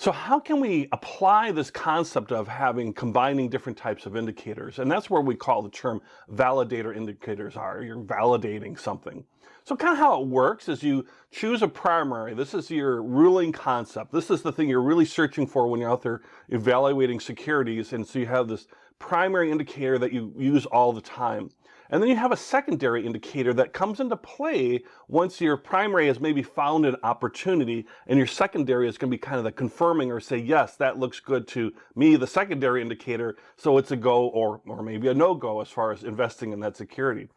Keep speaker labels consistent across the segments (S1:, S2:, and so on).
S1: So how can we apply this concept of having combining different types of indicators? And that's where we call the term validator indicators are. You're validating something. So kind of how it works is you choose a primary. This is your ruling concept. This is the thing you're really searching for when you're out there evaluating securities. And so you have this primary indicator that you use all the time. And then you have a secondary indicator that comes into play once your primary has maybe found an opportunity, and your secondary is going to be kind of the confirming or say, yes, that looks good to me, the secondary indicator, so it's a go or maybe a no-go as far as investing in that security.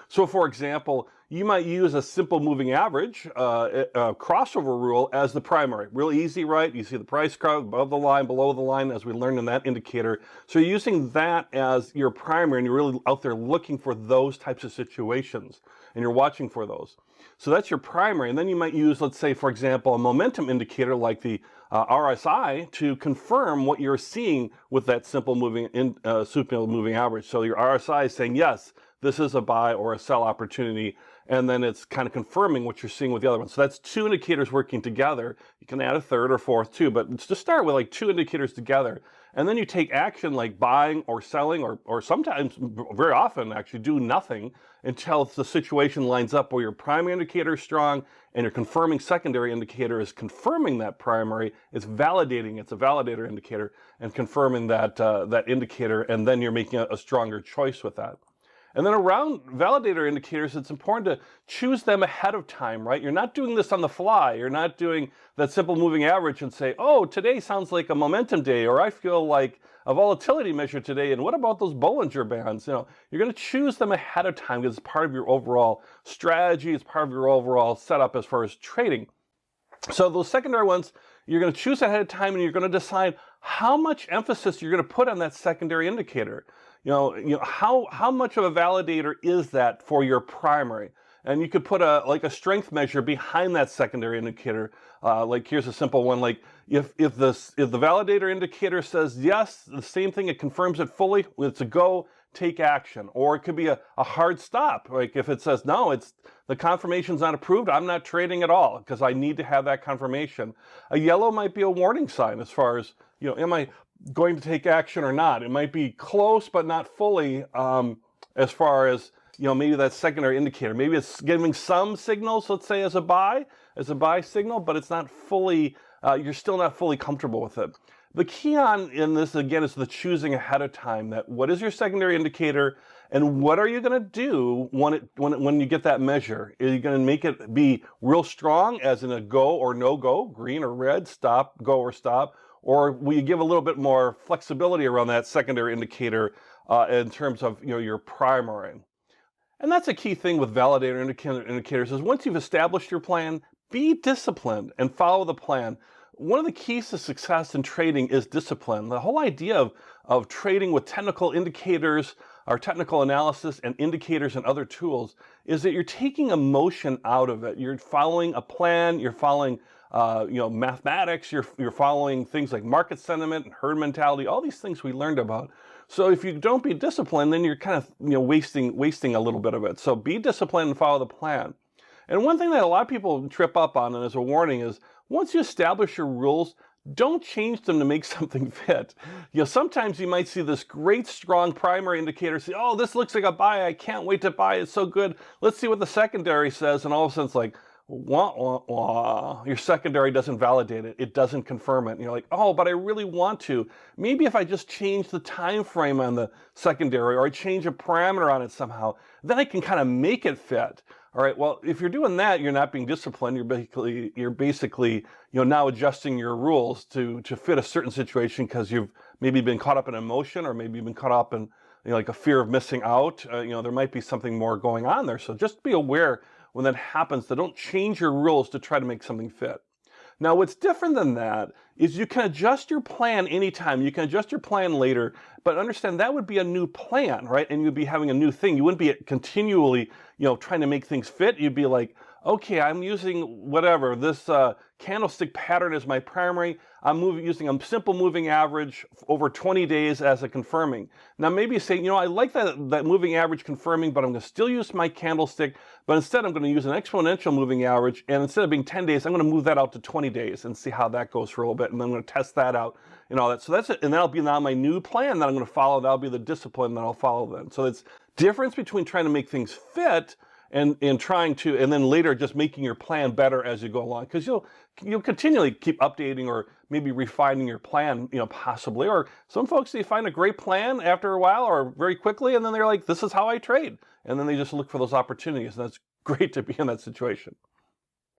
S1: So for example, you might use a simple moving average crossover rule as the primary. Real easy, right? You see the price curve above the line, below the line, as we learned in that indicator. So you're using that as your primary, and you're really out there looking for those types of situations, and you're watching for those. So that's your primary. And then you might use, let's say, for example, a momentum indicator like the RSI to confirm what you're seeing with that simple moving average. So your RSI is saying, yes, this is a buy or a sell opportunity, and then it's kind of confirming what you're seeing with the other one. So that's two indicators working together. You can add a third or fourth too, but it's to start with like two indicators together. And then you take action like buying or selling, or sometimes, very often actually, do nothing until the situation lines up where your primary indicator is strong and your confirming secondary indicator is confirming that primary. It's validating, it's a validator indicator, and confirming that, that indicator, and then you're making a stronger choice with that. And then around validator indicators, it's important to choose them ahead of time, right? You're not doing this on the fly. You're not doing that simple moving average and say, oh, today sounds like a momentum day, or I feel like a volatility measure today, and what about those Bollinger Bands? You know, you're going to choose them ahead of time because it's part of your overall strategy. It's part of your overall setup as far as trading. So those secondary ones, you're going to choose ahead of time, and you're going to decide how much emphasis you're going to put on that secondary indicator. You know, how much of a validator is that for your primary? And you could put a strength measure behind that secondary indicator. Like here's a simple one. Like if the validator indicator says yes, the same thing, it confirms it fully. It's a go. Take action. Or it could be a hard stop. Like if it says no, the confirmation's not approved, I'm not trading at all because I need to have that confirmation. A yellow might be a warning sign as far as, you know, am I going to take action or not? It might be close but not fully, as far as, you know, maybe that secondary indicator. Maybe it's giving some signals, let's say as a buy signal, but it's not fully, you're still not fully comfortable with it. The key in this, again, is the choosing ahead of time, that what is your secondary indicator and what are you going to do when you get that measure? Are you going to make it be real strong, as in a go or no go, green or red, stop, go or stop? Or will you give a little bit more flexibility around that secondary indicator in terms of, you know, your primary? And that's a key thing with validator indicators is once you've established your plan, be disciplined and follow the plan. One of the keys to success in trading is discipline. The whole idea of trading with technical indicators, or technical analysis and indicators and other tools, is that you're taking emotion out of it. You're following a plan, you're following you know, mathematics, you're following things like market sentiment and herd mentality, all these things we learned about. So if you don't be disciplined, then you're kind of, you know, wasting a little bit of it. So be disciplined and follow the plan. And one thing that a lot of people trip up on, and as a warning, is once you establish your rules, don't change them to make something fit. You know, sometimes you might see this great strong primary indicator, say, oh, this looks like a buy, I can't wait to buy, it's so good. Let's see what the secondary says, and all of a sudden it's like, wah, wah, wah. Your secondary doesn't validate it. It doesn't confirm it. And you're like, oh, but I really want to. Maybe if I just change the time frame on the secondary, or I change a parameter on it somehow, then I can kind of make it fit. All right, well, if you're doing that, you're not being disciplined. You're basically, you know, now adjusting your rules to fit a certain situation because you've maybe been caught up in emotion, or maybe you've been caught up in, you know, like a fear of missing out. You know, there might be something more going on there. So just be aware when that happens, that don't change your rules to try to make something fit. Now, what's different than that is you can adjust your plan anytime. You can adjust your plan later, but understand that would be a new plan, right? And you'd be having a new thing. You wouldn't be continually, you know, trying to make things fit. You'd be like, okay, I'm using whatever, this candlestick pattern is my primary. Using a simple moving average over 20 days as a confirming. Now maybe you say, you know, I like that moving average confirming, but I'm going to still use my candlestick, but instead I'm going to use an exponential moving average, and instead of being 10 days, I'm going to move that out to 20 days and see how that goes for a little bit, and then I'm going to test that out and all that. So that's it, and that'll be now my new plan that I'm going to follow. That'll be the discipline that I'll follow then. So it's difference between trying to make things fit and trying to, and then later just making your plan better as you go along, because you'll continually keep updating or maybe refining your plan, you know, possibly. Or some folks, they find a great plan after a while or very quickly, and then they're like, this is how I trade, and then they just look for those opportunities, and that's great to be in that situation.